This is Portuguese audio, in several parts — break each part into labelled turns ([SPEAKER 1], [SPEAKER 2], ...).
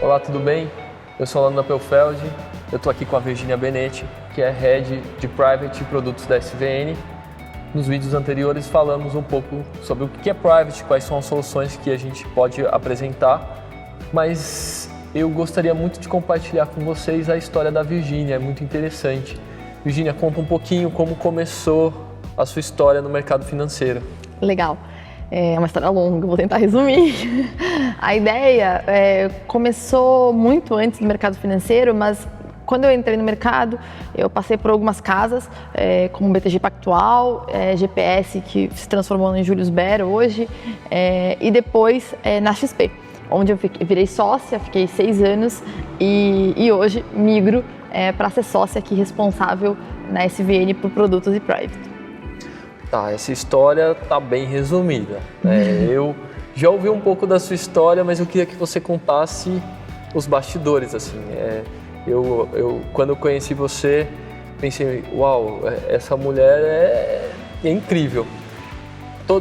[SPEAKER 1] Olá, tudo bem? Eu sou Alan Nappelfeld, eu estou aqui com a Virginia Benetti, que é Head de Private e Produtos da SVN. Nos vídeos anteriores falamos um pouco sobre o que é Private, quais são as soluções que a gente pode apresentar, mas eu gostaria muito de compartilhar com vocês a história da Virginia, é muito interessante. Virginia, conta um pouquinho como começou a sua história no mercado financeiro.
[SPEAKER 2] Legal. É uma história longa, vou tentar resumir. A ideia começou muito antes do mercado financeiro, mas quando eu entrei no mercado, eu passei por algumas casas, como BTG Pactual, GPS, que se transformou em Julius Baer hoje, e depois na XP, onde eu virei sócia, fiquei 6 anos e hoje migro para ser sócia aqui responsável na SVN por produtos e private.
[SPEAKER 1] Tá, essa história tá bem resumida. Eu já ouvi um pouco da sua história, mas eu queria que você contasse os bastidores, assim. Quando eu conheci você, pensei, uau, essa mulher é incrível.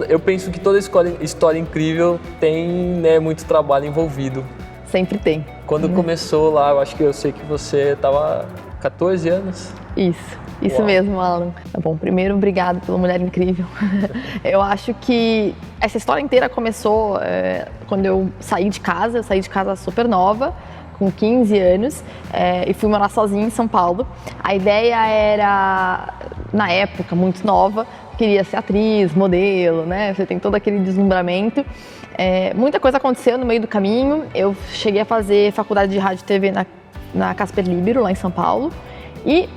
[SPEAKER 1] Eu penso que toda história incrível tem, né, muito trabalho envolvido.
[SPEAKER 2] Sempre tem.
[SPEAKER 1] Quando começou lá, eu sei que você estava 14 anos.
[SPEAKER 2] Isso mesmo, Alan. Tá bom, primeiro, obrigado pela mulher incrível. Eu acho que essa história inteira começou quando eu saí de casa super nova, com 15 anos, e fui morar sozinha em São Paulo. A ideia era, na época, muito nova, queria ser atriz, modelo, né? Você tem todo aquele deslumbramento. Muita coisa aconteceu no meio do caminho. Eu cheguei a fazer faculdade de rádio e TV na Casper Libero, lá em São Paulo. E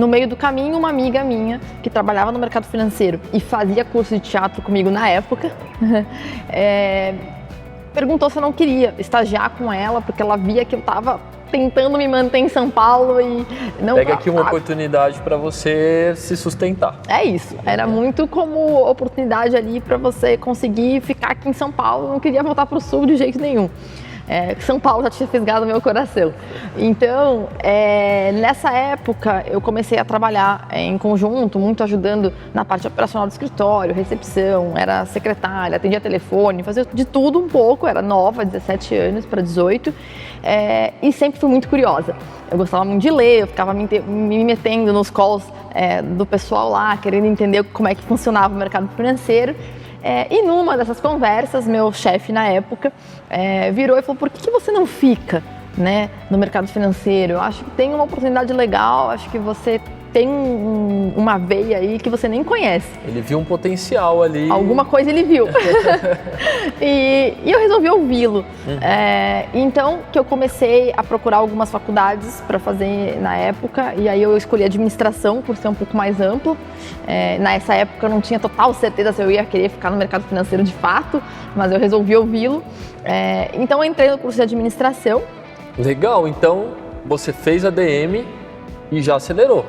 [SPEAKER 2] no meio do caminho, uma amiga minha, que trabalhava no mercado financeiro e fazia curso de teatro comigo na época, perguntou se eu não queria estagiar com ela, porque ela via que eu estava tentando me manter em São Paulo e não...
[SPEAKER 1] Pega aqui uma oportunidade para você se sustentar.
[SPEAKER 2] É isso, era muito como oportunidade ali para você conseguir ficar aqui em São Paulo, não queria voltar para o Sul de jeito nenhum. São Paulo já tinha fisgado meu coração. Então, nessa época, eu comecei a trabalhar em conjunto, muito ajudando na parte operacional do escritório, recepção, era secretária, atendia telefone, fazia de tudo um pouco, era nova, 17 anos para 18, e sempre fui muito curiosa. Eu gostava muito de ler, eu ficava me metendo nos calls do pessoal lá, querendo entender como é que funcionava o mercado financeiro. E numa dessas conversas, meu chefe na época virou e falou: por que você não fica, né, no mercado financeiro? Eu acho que tem uma oportunidade legal, acho que você tem uma veia aí que você nem conhece.
[SPEAKER 1] Ele viu um potencial ali.
[SPEAKER 2] Alguma coisa ele viu. e eu resolvi ouvi-lo. Então que eu comecei a procurar algumas faculdades para fazer na época, e aí eu escolhi administração por ser um pouco mais amplo. Nessa época eu não tinha total certeza se eu ia querer ficar no mercado financeiro de fato, mas eu resolvi ouvi-lo. Então eu entrei no curso de administração.
[SPEAKER 1] Legal, então você fez a DM e já acelerou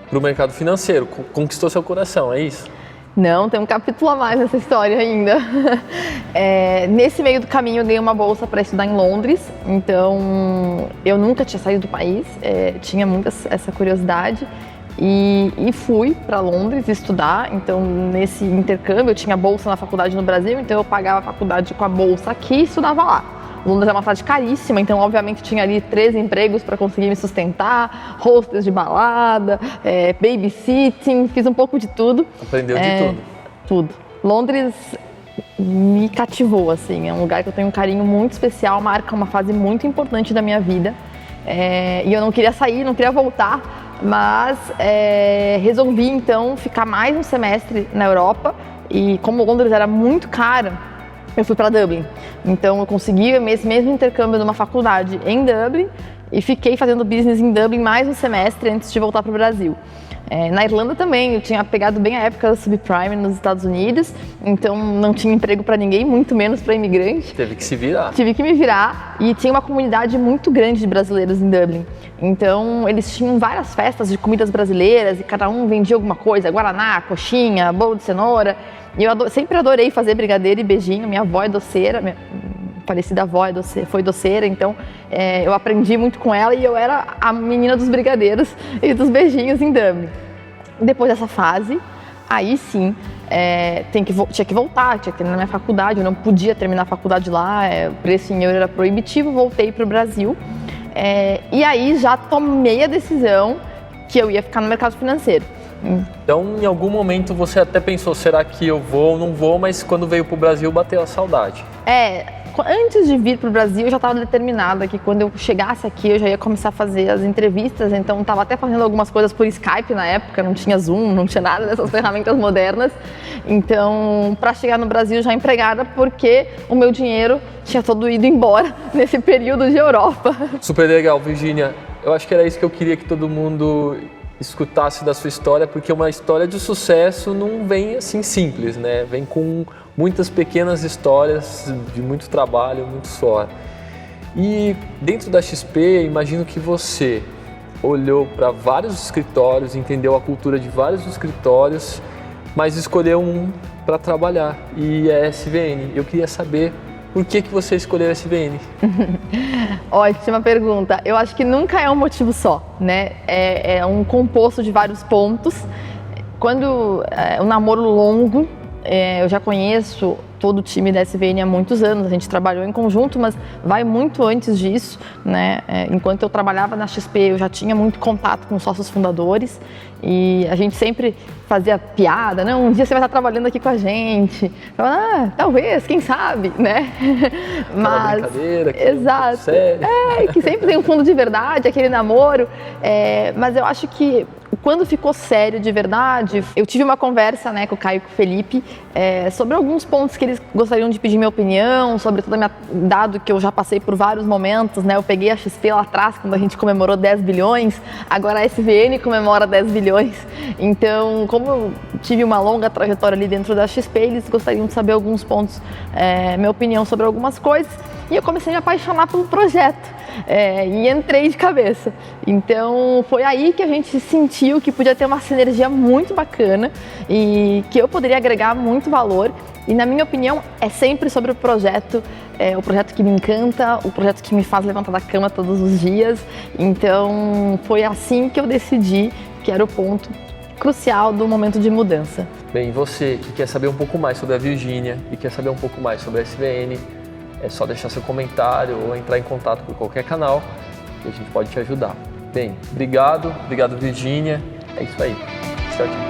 [SPEAKER 1] para o mercado financeiro, conquistou seu coração, é isso?
[SPEAKER 2] Não, tem um capítulo a mais nessa história ainda. Nesse meio do caminho eu ganhei uma bolsa para estudar em Londres, então eu nunca tinha saído do país, tinha muito essa curiosidade e fui para Londres estudar. Então nesse intercâmbio eu tinha bolsa na faculdade no Brasil, então eu pagava a faculdade com a bolsa aqui e estudava lá. Londres é uma cidade caríssima, então obviamente tinha ali 3 empregos para conseguir me sustentar, hostess de balada, babysitting, fiz um pouco de tudo.
[SPEAKER 1] Aprendeu de tudo?
[SPEAKER 2] Tudo. Londres me cativou, assim, é um lugar que eu tenho um carinho muito especial, marca uma fase muito importante da minha vida. E eu não queria sair, não queria voltar, mas resolvi então ficar mais um semestre na Europa, e como Londres era muito cara, eu fui para Dublin. Então eu consegui esse mesmo intercâmbio numa faculdade em Dublin e fiquei fazendo business em Dublin mais um semestre antes de voltar para o Brasil. Na Irlanda também, eu tinha pegado bem a época da subprime nos Estados Unidos, então não tinha emprego para ninguém, muito menos para imigrante.
[SPEAKER 1] Teve que se virar.
[SPEAKER 2] Tive que me virar, e tinha uma comunidade muito grande de brasileiros em Dublin. Então eles tinham várias festas de comidas brasileiras e cada um vendia alguma coisa, guaraná, coxinha, bolo de cenoura. E eu sempre adorei fazer brigadeiro e beijinho. Minha avó é doceira, minha falecida avó foi doceira, então eu aprendi muito com ela e eu era a menina dos brigadeiros e dos beijinhos em Dublin. Depois dessa fase, aí sim, tinha que voltar, tinha que terminar minha faculdade, eu não podia terminar a faculdade lá, o preço em euro era proibitivo, voltei para o Brasil. E aí já tomei a decisão que eu ia ficar no mercado financeiro.
[SPEAKER 1] Então, em algum momento você até pensou, será que eu vou ou não vou, mas quando veio para o Brasil bateu a saudade.
[SPEAKER 2] Antes de vir para o Brasil, eu já estava determinada que quando eu chegasse aqui, eu já ia começar a fazer as entrevistas, então estava até fazendo algumas coisas por Skype na época, não tinha Zoom, não tinha nada dessas ferramentas modernas. Então, para chegar no Brasil já empregada, porque o meu dinheiro tinha todo ido embora nesse período de Europa.
[SPEAKER 1] Super legal, Virgínia. Eu acho que era isso que eu queria que todo mundo escutasse da sua história, porque uma história de sucesso não vem assim simples, né? Vem com muitas pequenas histórias de muito trabalho, muito suor. E dentro da XP, imagino que você olhou para vários escritórios, entendeu a cultura de vários escritórios, mas escolheu um para trabalhar, e é a SVN. Eu queria saber por que você escolheu a SVN.
[SPEAKER 2] Ótima pergunta. Eu acho que nunca é um motivo só, né? É um composto de vários pontos. Quando é um namoro longo, eu já conheço todo o time da SVN há muitos anos, a gente trabalhou em conjunto, mas vai muito antes disso, né? Enquanto eu trabalhava na XP, eu já tinha muito contato com os sócios fundadores e a gente sempre fazia piada, não, um dia você vai estar trabalhando aqui com a gente, talvez, quem sabe, né?
[SPEAKER 1] Mas brincadeira, que
[SPEAKER 2] exato,
[SPEAKER 1] sério.
[SPEAKER 2] Que sempre tem um fundo de verdade, aquele namoro, mas eu acho que quando ficou sério de verdade, eu tive uma conversa, né, com o Caio e com o Felipe sobre alguns pontos que eles gostariam de pedir minha opinião, sobre dado que eu já passei por vários momentos, né, eu peguei a XP lá atrás, quando a gente comemorou 10 bilhões, agora a SVN comemora 10 bilhões, então como eu tive uma longa trajetória ali dentro da XP, eles gostariam de saber alguns pontos, minha opinião sobre algumas coisas, e eu comecei a me apaixonar pelo projeto. E entrei de cabeça. Então foi aí que a gente sentiu que podia ter uma sinergia muito bacana e que eu poderia agregar muito valor. E na minha opinião é sempre sobre o projeto que me encanta, o projeto que me faz levantar da cama todos os dias. Então foi assim que eu decidi que era o ponto crucial do momento de mudança.
[SPEAKER 1] Bem, você que quer saber um pouco mais sobre a Virgínia e quer saber um pouco mais sobre a SVN, é só deixar seu comentário ou entrar em contato por qualquer canal que a gente pode te ajudar. Bem, obrigado Virgínia. É isso aí. Tchau, tchau.